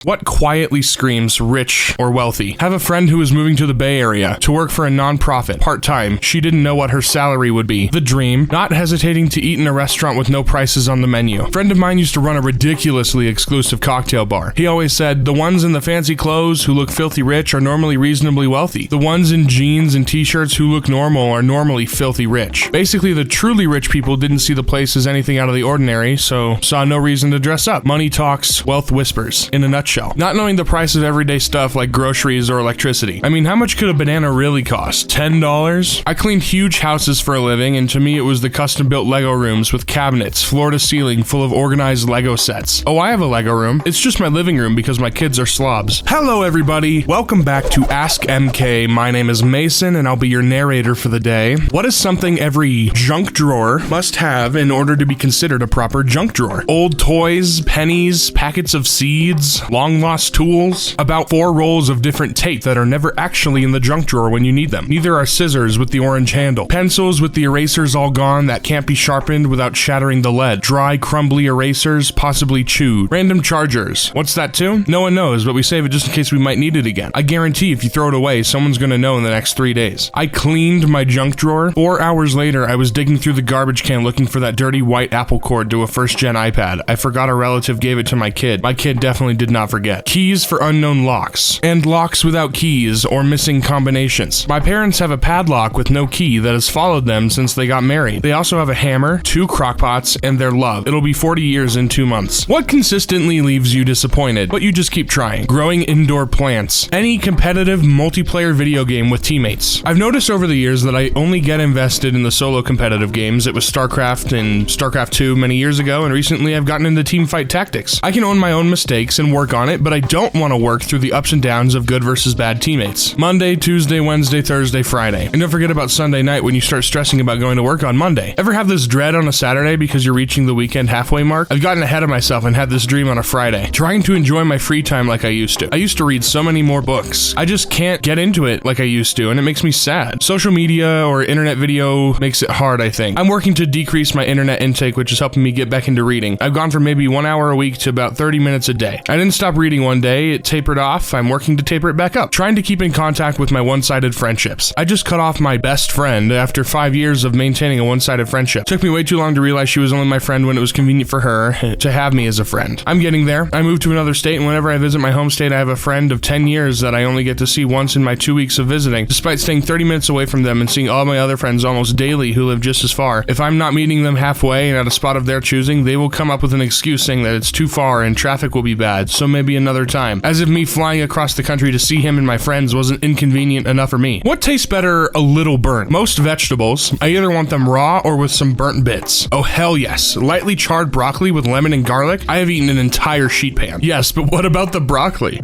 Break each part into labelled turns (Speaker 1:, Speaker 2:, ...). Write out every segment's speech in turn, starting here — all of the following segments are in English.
Speaker 1: What quietly screams rich or wealthy? Have a friend who was moving to the Bay Area to work for a non-profit, part-time. She didn't know what her salary would be. The dream, not hesitating to eat in a restaurant with no prices on the menu. A friend of mine used to run a ridiculously exclusive cocktail bar. He always said, the ones in the fancy clothes who look filthy rich are normally reasonably wealthy. The ones in jeans and t-shirts who look normal are normally filthy rich. Basically, the truly rich people didn't see the place as anything out of the ordinary, so saw no reason to dress up. Money talks, wealth whispers. In a nutshell. Not knowing the price of everyday stuff like groceries or electricity. I mean, how much could a banana really cost? $10? I cleaned huge houses for a living, and to me it was the custom-built Lego rooms with cabinets, floor to ceiling, full of organized Lego sets. Oh, I have a Lego room. It's just my living room because my kids are slobs. Hello, everybody. Welcome back to Ask EmKay. My name is Mason, and I'll be your narrator for the day. What is something every junk drawer must have in order to be considered a proper junk drawer? Old toys, pennies, packets of seeds, long-lost tools, about 4 rolls of different tape that are never actually in the junk drawer when you need them. Neither are scissors with the orange handle, pencils with the erasers all gone that can't be sharpened without shattering the lead, dry, crumbly erasers, possibly chewed, random chargers. What's that too? No one knows, but we save it just in case we might need it again. I guarantee if you throw it away, someone's gonna know in the next 3 days. I cleaned my junk drawer. 4 hours later, I was digging through the garbage can looking for that dirty white Apple cord to a first-gen iPad. I forgot a relative gave it to my kid. My kid definitely did not forget. Keys for unknown locks, and locks without keys or missing combinations. My parents have a padlock with no key that has followed them since they got married. They also have a hammer, 2 crockpots, and their love. It'll be 40 years in 2 months. What consistently leaves you disappointed, but you just keep trying? Growing indoor plants. Any competitive multiplayer video game with teammates. I've noticed over the years that I only get invested in the solo competitive games. It was StarCraft and StarCraft 2 many years ago, and recently I've gotten into teamfight tactics. I can own my own mistakes and work on it, but I don't want to work through the ups and downs of good versus bad teammates. Monday, Tuesday, Wednesday, Thursday, Friday. And don't forget about Sunday night when you start stressing about going to work on Monday. Ever have this dread on a Saturday because you're reaching the weekend halfway mark? I've gotten ahead of myself and had this dream on a Friday, trying to enjoy my free time like I used to. I used to read so many more books. I just can't get into it like I used to, and it makes me sad. Social media or internet video makes it hard, I think. I'm working to decrease my internet intake, which is helping me get back into reading. I've gone from maybe 1 hour a week to about 30 minutes a day. I didn't stop reading one day, it tapered off. I'm working to taper it back up, trying to keep in contact with my one-sided friendships. I just cut off my best friend after 5 years of maintaining a one-sided friendship. Took me way too long to realize she was only my friend when it was convenient for her to have me as a friend. I'm getting there. I moved to another state, and whenever I visit my home state, I have a friend of 10 years that I only get to see once in my 2 weeks of visiting, despite staying 30 minutes away from them and seeing all my other friends almost daily who live just as far. If I'm not meeting them halfway and at a spot of their choosing, they will come up with an excuse saying that it's too far and traffic will be bad, so maybe another time. As if me flying across the country to see him and my friends wasn't inconvenient enough for me. What tastes better a little burnt? Most vegetables, I either want them raw or with some burnt bits. Oh hell yes. Lightly charred broccoli with lemon and garlic? I have eaten an entire sheet pan. Yes, but what about the broccoli?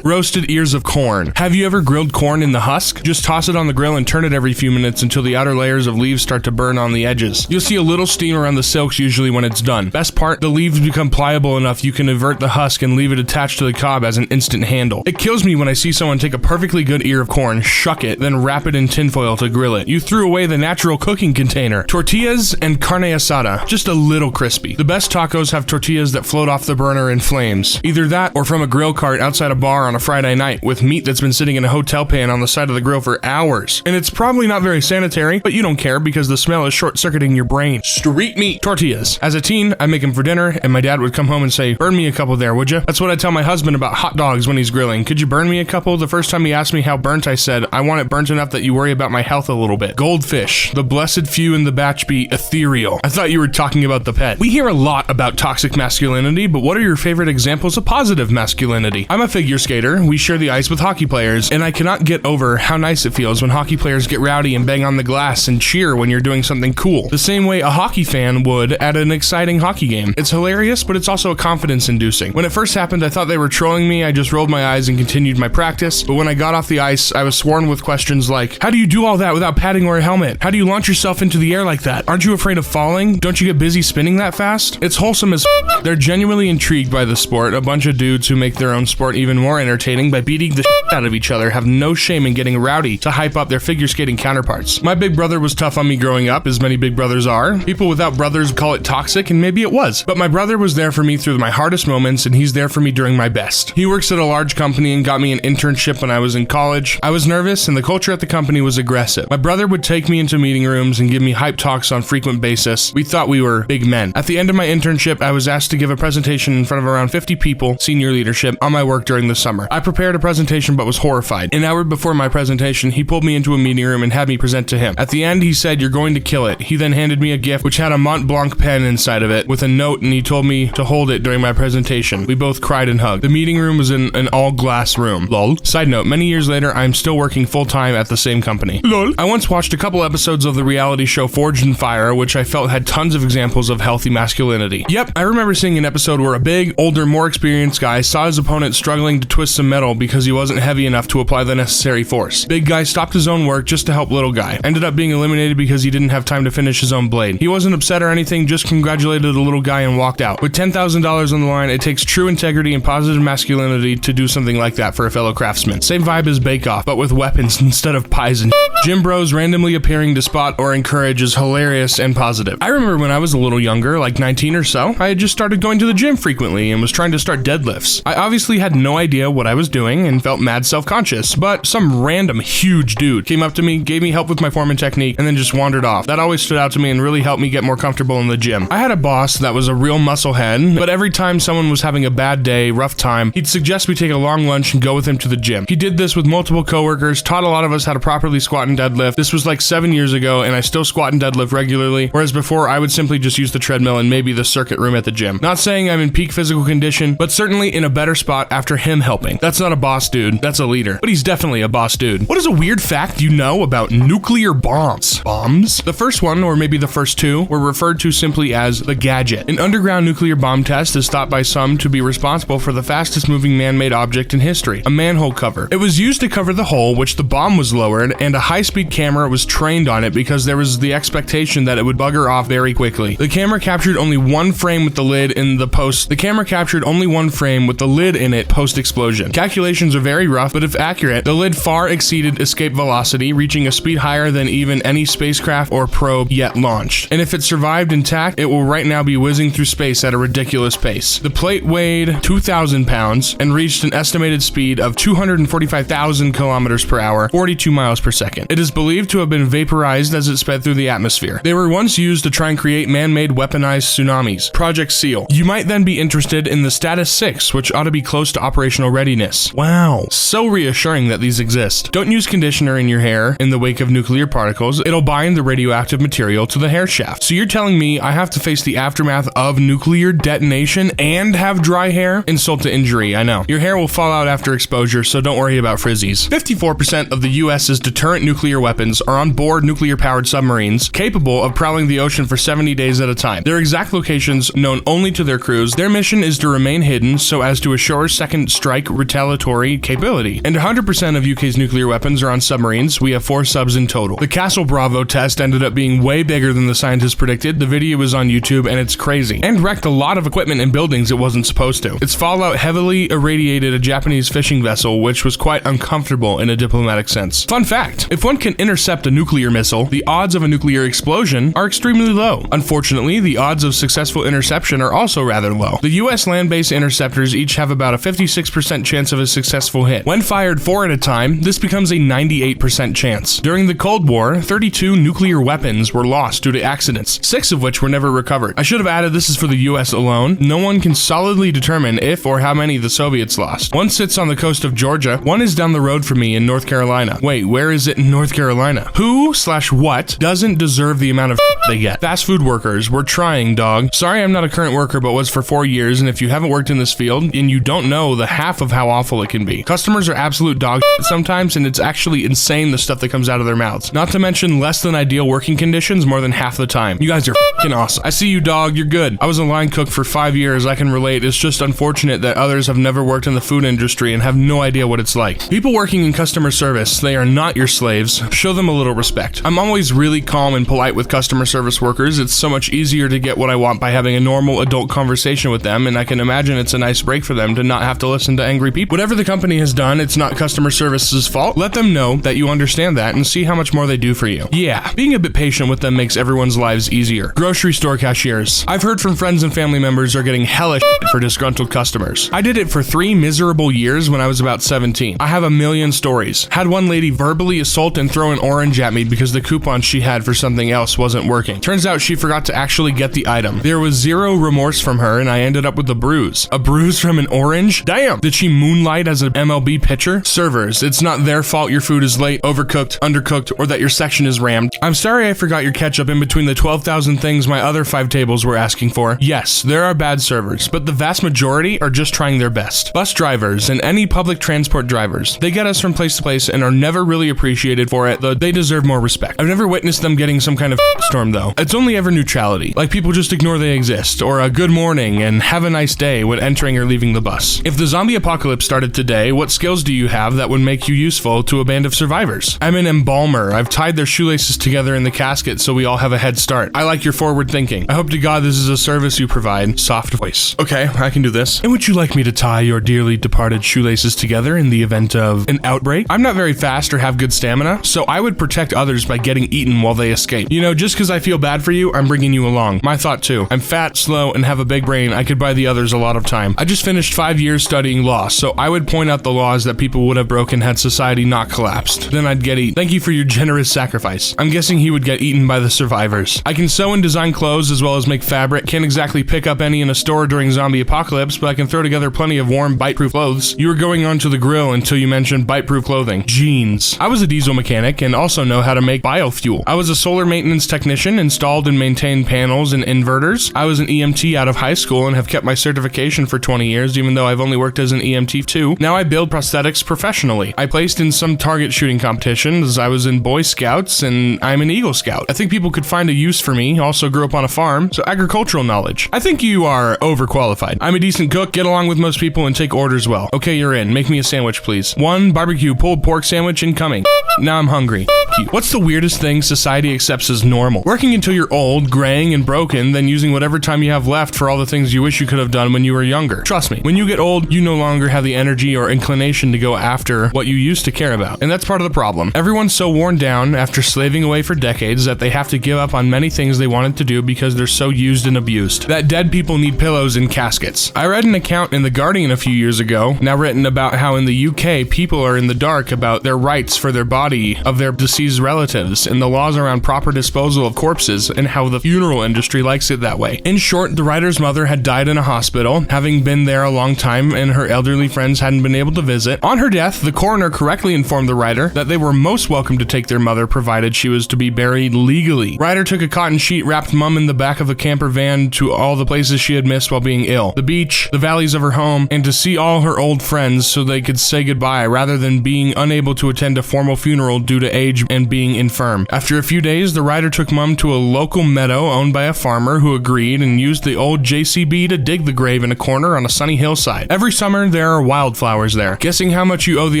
Speaker 1: Roasted ears of corn. Have you ever grilled corn in the husk? Just toss it on the grill and turn it every few minutes until the outer layers of leaves start to burn on the edges. You'll see a little steam around the silks usually when it's done. Best part, the leaves become pliable enough you can invert the husk and leave it attached to the cob as an instant handle. It kills me when I see someone take a perfectly good ear of corn, shuck it, then wrap it in tinfoil to grill it. You threw away the natural cooking container. Tortillas and carne asada, just a little crispy. The best tacos have tortillas that float off the burner in flames. Either that or from a grill cart outside a bar on a Friday night with meat that's been sitting in a hotel pan on the side of the grill for hours. And it's probably not very sanitary, but you don't care because the smell is short-circuiting your brain. Street meat tortillas. As a teen, I'd make them for dinner, and my dad would come home and say, "Burn me a couple there, would you?" That's what I tell my husband about hot dogs when he's grilling. "Could you burn me a couple?" The first time he asked me how burnt, I said, "I want it burnt enough that you worry about my health a little bit." Goldfish. The blessed few in the batch be ethereal. I thought you were talking about the pet. We hear a lot about toxic masculinity, but what are your favorite examples of positive masculinity? I'm a figure skater. We share the ice with hockey players, and I cannot get over how nice it feels when hockey players get rowdy and bang on the glass and cheer when you're doing something cool. The same way a hockey fan would at an exciting hockey game. It's hilarious, but it's also confidence-inducing. When it first happened, I thought they were trolling me. I just rolled my eyes and continued my practice, but when I got off the ice, I was swarmed with questions like, "How do you do all that without padding or a helmet? How do you launch yourself into the air like that? Aren't you afraid of falling? Don't you get busy spinning that fast?" It's wholesome as They're genuinely intrigued by the sport. A bunch of dudes who make their own sport even more entertaining by beating the out of each other have no shame in getting rowdy to hype up their figure skating counterparts. My big brother was tough on me growing up, as many big brothers are. People without brothers call it toxic, and maybe it was. But my brother was there for me through my hardest moments, and he he's there for me during my best. He works at a large company and got me an internship when I was in college. I was nervous and the culture at the company was aggressive. My brother would take me into meeting rooms and give me hype talks on frequent basis. We thought we were big men. At the end of my internship, I was asked to give a presentation in front of around 50 people, senior leadership, on my work during the summer. I prepared a presentation but was horrified. An hour before my presentation, he pulled me into a meeting room and had me present to him. At the end, he said, "You're going to kill it." He then handed me a gift which had a Mont Blanc pen inside of it with a note, and he told me to hold it during my presentation. We both cried and hugged. The meeting room was in an all-glass room. Lol. Side note, many years later, I'm still working full-time at the same company. Lol. I once watched a couple episodes of the reality show Forged in Fire, which I felt had tons of examples of healthy masculinity. Yep, I remember seeing an episode where a big, older, more experienced guy saw his opponent struggling to twist some metal because he wasn't heavy enough to apply the necessary force. Big guy stopped his own work just to help little guy. Ended up being eliminated because he didn't have time to finish his own blade. He wasn't upset or anything, just congratulated the little guy and walked out. With $10,000 on the line, it takes true integrity and positive masculinity to do something like that for a fellow craftsman. Same vibe as Bake Off, but with weapons instead of pies and gym bros randomly appearing to spot or encourage is hilarious and positive. I remember when I was a little younger, like 19 or so, I had just started going to the gym frequently and was trying to start deadlifts. I obviously had no idea what I was doing and felt mad self-conscious, but some random huge dude came up to me, gave me help with my form and technique, and then just wandered off. That always stood out to me and really helped me get more comfortable in the gym. I had a boss that was a real musclehead, but every time someone was having a bad day, rough time, he'd suggest we take a long lunch and go with him to the gym. He did this with multiple coworkers, taught a lot of us how to properly squat and deadlift. This was like 7 years ago, and I still squat and deadlift regularly, whereas before I would simply just use the treadmill and maybe the circuit room at the gym. Not saying I'm in peak physical condition, but certainly in a better spot after him helping. That's not a boss dude, that's a leader, but he's definitely a boss dude. What is a weird fact you know about nuclear bombs? Bombs? The first one, or maybe the first two, were referred to simply as the Gadget. An underground nuclear bomb test is thought by some to be responsible for the fastest moving man-made object in history, a manhole cover. It was used to cover the hole which the bomb was lowered, and a high-speed camera was trained on it because there was the expectation that it would bugger off very quickly. The camera captured only one frame with the lid in the post. The camera captured only one frame with the lid in it post-explosion. Calculations are very rough, but if accurate, the lid far exceeded escape velocity, reaching a speed higher than even any spacecraft or probe yet launched. And if it survived intact, it will right now be whizzing through space at a ridiculous pace. The plate weighed 2,000 pounds and reached an estimated speed of 245,000 kilometers per hour, 42 miles per second. It is believed to have been vaporized as it sped through the atmosphere. They were once used to try and create man-made weaponized tsunamis. Project SEAL. You might then be interested in the Status 6, which ought to be close to operational readiness. Wow. So reassuring that these exist. Don't use conditioner in your hair in the wake of nuclear particles. It'll bind the radioactive material to the hair shaft. So you're telling me I have to face the aftermath of nuclear detonation and have dry hair? Insult to injury, I know. Your hair will fall out after exposure, so don't worry about frizzies. 54% of the US's deterrent nuclear weapons are on board nuclear-powered submarines capable of prowling the ocean for 70 days at a time. Their exact locations known only to their crews. Their mission is to remain hidden so as to assure second strike retaliatory capability. And 100% of UK's nuclear weapons are on submarines. We have 4 subs in total. The Castle Bravo test ended up being way bigger than the scientists predicted. The video is on YouTube and it's crazy. And wrecked a lot of equipment and buildings it wasn't supposed to. Its fallout heavily irradiated a Japanese fishing vessel, which was quite uncomfortable in a diplomatic sense. Fun fact, if one can intercept a nuclear missile, the odds of a nuclear explosion are extremely low. Unfortunately, the odds of successful interception are also rather low. The US land-based interceptors each have about a 56% chance of a successful hit. When fired 4 at a time, this becomes a 98% chance. During the Cold War, 32 nuclear weapons were lost due to accidents, 6 of which were never recovered. I should have added this is for the US alone. No one can solidly determine if or how many the Soviets lost. One sits on the coast of Georgia, one is down the road from me in North Carolina. Wait, where is it in North Carolina? Who/what doesn't deserve the amount of they get? Fast food workers, we're trying, dog. Sorry I'm not a current worker, but was for 4 years, and if you haven't worked in this field, and you don't know the half of how awful it can be. Customers are absolute dog sometimes, and it's actually insane the stuff that comes out of their mouths. Not to mention less than ideal working conditions more than half the time. You guys are f***ing awesome. I see you, dog, you're good. I was a line cook for 5 years, I can relate. It's just unfortunate that others have never worked in the food industry and have no idea what it's like. People working in customer service, they are not your slaves. Show them a little respect. I'm always really calm and polite with customer service workers. It's so much easier to get what I want by having a normal adult conversation with them, and I can imagine it's a nice break for them to not have to listen to angry people. Whatever the company has done, it's not customer service's fault. Let them know that you understand that and see how much more they do for you. Yeah, being a bit patient with them makes everyone's lives easier. Grocery store cashiers. I've heard from friends and family members are getting hella shit for disgruntled customers. I did it for 3 miserable years when I was about 17. I have a million stories. Had one lady verbally assault and throw an orange at me because the coupon she had for something else wasn't working. Turns out she forgot to actually get the item. There was zero remorse from her and I ended up with a bruise. A bruise from an orange? Damn! Did she moonlight as an MLB pitcher? Servers, it's not their fault your food is late, overcooked, undercooked, or that your section is rammed. I'm sorry I forgot your ketchup in between the 12,000 things my other 5 tables were asking for. Yes, there are bad servers, but the vast majority are just trying their best. Bus drivers and any public transport drivers, they get us from place to place and are never really appreciated for it, though they deserve more respect. I've never witnessed them getting some kind of storm though. It's only ever neutrality, like people just ignore they exist, or a good morning and have a nice day when entering or leaving the bus. If the zombie apocalypse started today, what skills do you have that would make you useful to a band of survivors? I'm an embalmer. I've tied their shoelaces together in the casket so we all have a head start. I like your forward thinking. I hope to God this is a service you provide. Soft voice. Okay, I can do this. And would you like me to tie your dearly departed shoelaces together in the event of an outbreak? I'm not very fast or have good stamina, so I would protect others by getting eaten while they escape. You know, just because I feel bad for you, I'm bringing you along. My thought too. I'm fat, slow, and have a big brain. I could buy the others a lot of time. I just finished 5 years studying law, so I would point out the laws that people would have broken had society not collapsed. Then I'd get eaten. Thank you for your generous sacrifice. I'm guessing he would get eaten by the survivors. I can sew and design clothes as well as make fabric. Can't exactly pick up any in a store during zombie apocalypse, but I can throw together plenty of warm, bite-proof clothes. You were going onto the grill until you mentioned bite-proof clothing. Jeans. I was a diesel mechanic and also know how to make biofuel. I was a solar maintenance technician, installed and maintained panels and inverters. I was an EMT out of high school and have kept my certification for 20 years, even though I've only worked as an EMT too. Now I build prosthetics professionally. I placed in some target shooting competitions. I was in Boy Scouts and I'm an Eagle Scout. I think people could find a use for me. Also grew up on a farm, so agricultural knowledge. I think you are overqualified. I'm a decent cook, get along with most people, and take orders well. Okay, you're in. Make me a sandwich, please. 1 barbecue pulled pork sandwich incoming. Now I'm hungry. What's the weirdest thing society accepts as normal? Working until you're old, graying, and broken, then using whatever time you have left for all the things you wish you could have done when you were younger. Trust me, when you get old, you no longer have the energy or inclination to go after what you used to care about. And that's part of the problem. Everyone's so worn down after slaving away for decades that they have to give up on many things they wanted to do because they're so used and abused that dead people need pillows and caskets. I read an account in The Guardian a few years ago, now written about how in the UK people are in the dark about their rights for their body of their deceased relatives and the laws around proper disposal of corpses and how the funeral industry likes it that way. In short, the writer's mother had died in a hospital, having been there a long time and her elderly friends hadn't been able to visit. On her death, the coroner correctly informed the writer that they were most welcome to take their mother provided she was to be buried legally. Writer took a cotton sheet, wrapped mum in the back of a camper van to all the places she had missed while being ill. The beach, the valleys of her home, and to see all her old friends so they could say goodbye rather than being unable to attend a formal funeral due to age and being infirm. After a few days, the writer took mum to a local meadow owned by a farmer who agreed and used the old JCB to dig the grave in a corner on a sunny hillside. Every summer, there are wildflowers there. Guessing how much you owe the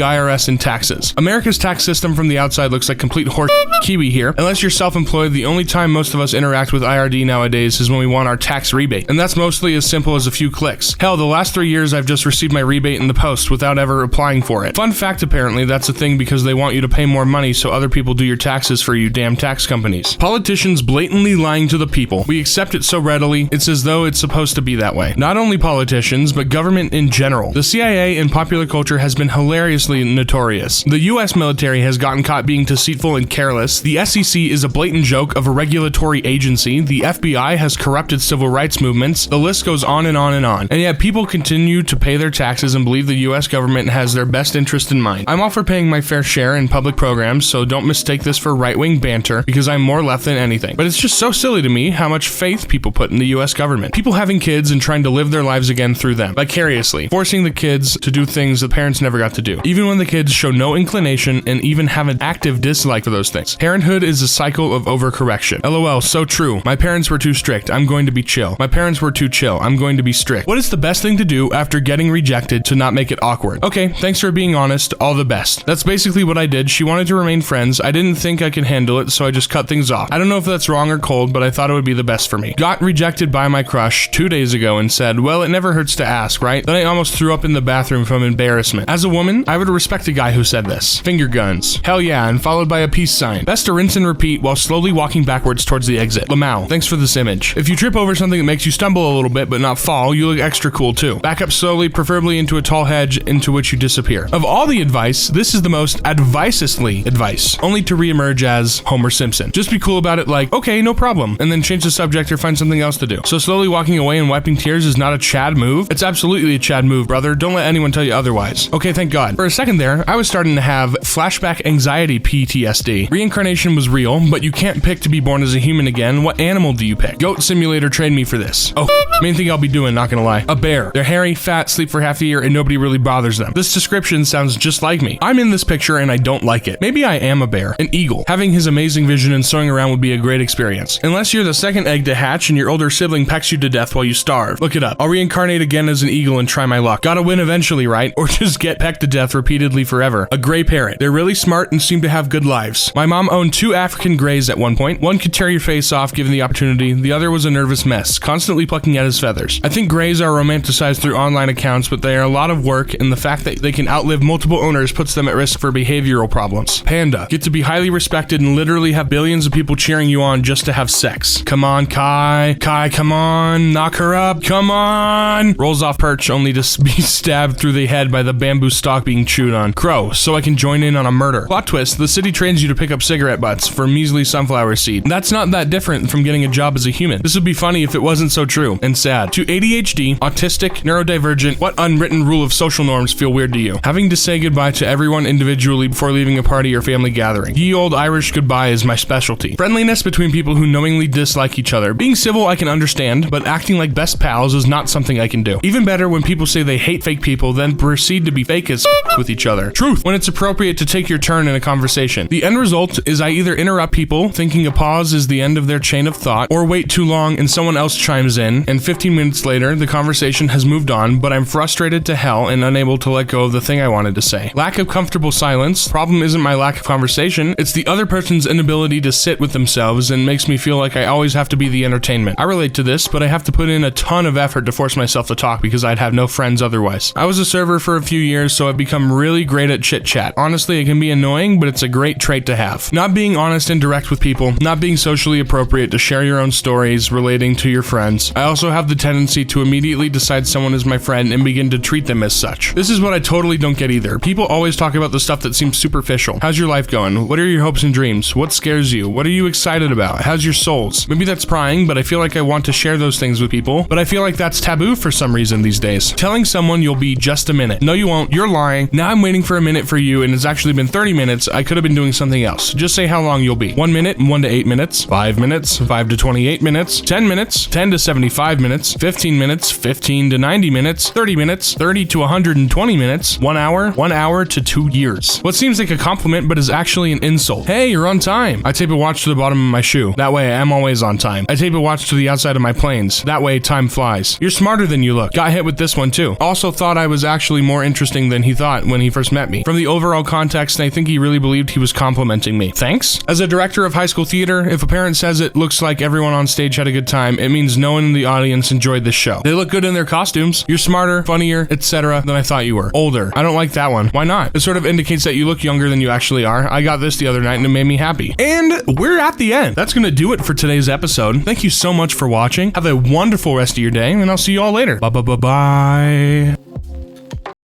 Speaker 1: IRS in taxes. America's tax system from the outside looks like complete horse kiwi here. Unless you're self-employed, the only time most of us interact with IRD nowadays is when we want our tax rebate. And that's mostly as simple as a few clicks. Hell, the last 3 years I've just received my rebate in the post without ever applying for it. Fun fact, apparently, that's a thing because they want you to pay more money so other people do your taxes for you, damn tax companies. Politicians blatantly lying to the people. We accept it so readily, it's as though it's supposed to be that way. Not only politicians, but government in general. The CIA in popular culture has been hilariously notorious. The US military has gotten caught being deceitful and careless. The SEC is a blatant joke of a regulatory agency. The FBI has corrupted civil rights movements. The list goes on and on and on. And yet people continue to pay their taxes and believe the US government has their best interest in mind. I'm all for paying my fair share in public programs, so don't mistake this for right-wing banter because I'm more left than anything. But it's just so silly to me how much faith people put in the US government. People having kids and trying to live their lives again through them, vicariously, forcing the kids to do things the parents never got to do, even when the kids show no inclination and even have an active dislike for those things. Parenthood is a cycle of overcorrection. LOL, so true. My parents were too strict. I'm going to be chill. My parents were too chill. I'm going to be strict. What is the best thing to do after getting rejected to not make it awkward? Okay, thanks for being honest. All the best. That's basically what I did. She wanted to remain friends. I didn't think I could handle it, so I just cut things off. I don't know if that's wrong or cold, but I thought it would be the best for me. Got rejected by my crush 2 days ago and said, well, it never hurts to ask, right? Then I almost threw up in the bathroom from embarrassment. As a woman, I would respect a guy who said this. Finger guns. Hell yeah, and followed by a peace sign. Best to rinse and repeat while slowly walking backwards towards the exit. Lamau, thanks for this image. If you trip over something that makes you stumble a little bit but not fall, you you look extra cool too. Back up slowly, preferably into a tall hedge into which you disappear. Of all the advice, this is the most advice-lessly advice, only to reemerge as Homer Simpson. Just be cool about it, like, okay, no problem, and then change the subject or find something else to do. So slowly walking away and wiping tears is not a Chad move? It's absolutely a Chad move, brother. Don't let anyone tell you otherwise. Okay, thank God. For a second there, I was starting to have flashback anxiety PTSD. Reincarnation was real, but you can't pick to be born as a human again. What animal do you pick? Goat Simulator trained me for this. Oh, main thing I'll be doing, not gonna lie. A bear. They're hairy, fat, sleep for half the year, and nobody really bothers them. This description sounds just like me. I'm in this picture and I don't like it. Maybe I am a bear. An eagle. Having his amazing vision and soaring around would be a great experience. Unless you're the second egg to hatch and your older sibling pecks you to death while you starve. Look it up. I'll reincarnate again as an eagle and try my luck. Gotta win eventually, right? Or just get pecked to death repeatedly forever. A gray parrot. They're really smart and seem to have good lives. My mom owned 2 African grays at one point. One could tear your face off given the opportunity. The other was a nervous mess, constantly plucking at his feathers. I think grays are romanticized through online accounts, but they are a lot of work, and the fact that they can outlive multiple owners puts them at risk for behavioral problems. Panda. Get to be highly respected and literally have billions of people cheering you on just to have sex. Come on, Kai. Kai, come on. Knock her up. Come on. Rolls off perch only to be stabbed through the head by the bamboo stalk being chewed on. Crow. So I can join in on a murder. Plot twist. The city trains you to pick up cigarette butts for measly sunflower seed. That's not that different from getting a job as a human. This would be funny if it wasn't so true and sad. To ADHD, autistic, neurodivergent, what unwritten rule of social norms feel weird to you? Having to say goodbye to everyone individually before leaving a party or family gathering. Ye old Irish goodbye is my specialty. Friendliness between people who knowingly dislike each other. Being civil I can understand, but acting like best pals is not something I can do. Even better when people say they hate fake people, then proceed to be fake as with each other. Truth. When it's appropriate to take your turn in a conversation. The end result is I either interrupt people, thinking a pause is the end of their chain of thought, or wait too long and someone else chimes in, and 15 minutes later, the conversation has moved on, but I'm frustrated to hell and unable to let go of the thing I wanted to say. Lack of comfortable silence. Problem isn't my lack of conversation, it's the other person's inability to sit with themselves and makes me feel like I always have to be the entertainment. I relate to this, but I have to put in a ton of effort to force myself to talk because I'd have no friends otherwise. I was a server for a few years, so I've become really great at chit chat. Honestly, it can be annoying, but it's a great trait to have. Not being honest and direct with people, not being socially appropriate to share your own stories relating to your friends. I also have the tendency to immediately decide someone is my friend and begin to treat them as such. This is what I totally don't get either. People always talk about the stuff that seems superficial. How's your life going? What are your hopes and dreams? What scares you? What are you excited about? How's your souls? Maybe that's prying, but I feel like I want to share those things with people, but I feel like that's taboo for some reason these days. Telling someone you'll be just a minute. No, you won't. You're lying. Now I'm waiting for a minute for you, and it's actually been 30 minutes. I could have been doing something else. Just say how long you'll be. 1 minute, 1 to 8 minutes, 5 minutes, 5 to 28 minutes, 10 minutes, 10 to 75 minutes, 15 minutes, 15 to 90 minutes, 30 minutes, 30 to 120 minutes, 1 hour to 2 years. What seems like a compliment but is actually an insult. Hey, you're on time. I tape a watch to the bottom of my shoe. That way I'm always on time. I tape a watch to the outside of my planes. That way time flies. You're smarter than you look. Got hit with this one too. Also thought I was actually more interesting than he thought when he first met me. From the overall context, I think he really believed he was complimenting me. Thanks? As a director of high school theater, if a parent says it looks like everyone on stage had a good time, it means no one in the audience enjoyed the show. They look good in their costumes. You're smarter, funnier, etc. than I thought you were. Older. I don't like that one. Why not? It sort of indicates that you look younger than you actually are. I got this the other night and it made me happy. And we're at the end. That's gonna do it for today's episode. Thank you so much for watching. Have a wonderful rest of your day, and I'll see you all later. Bye.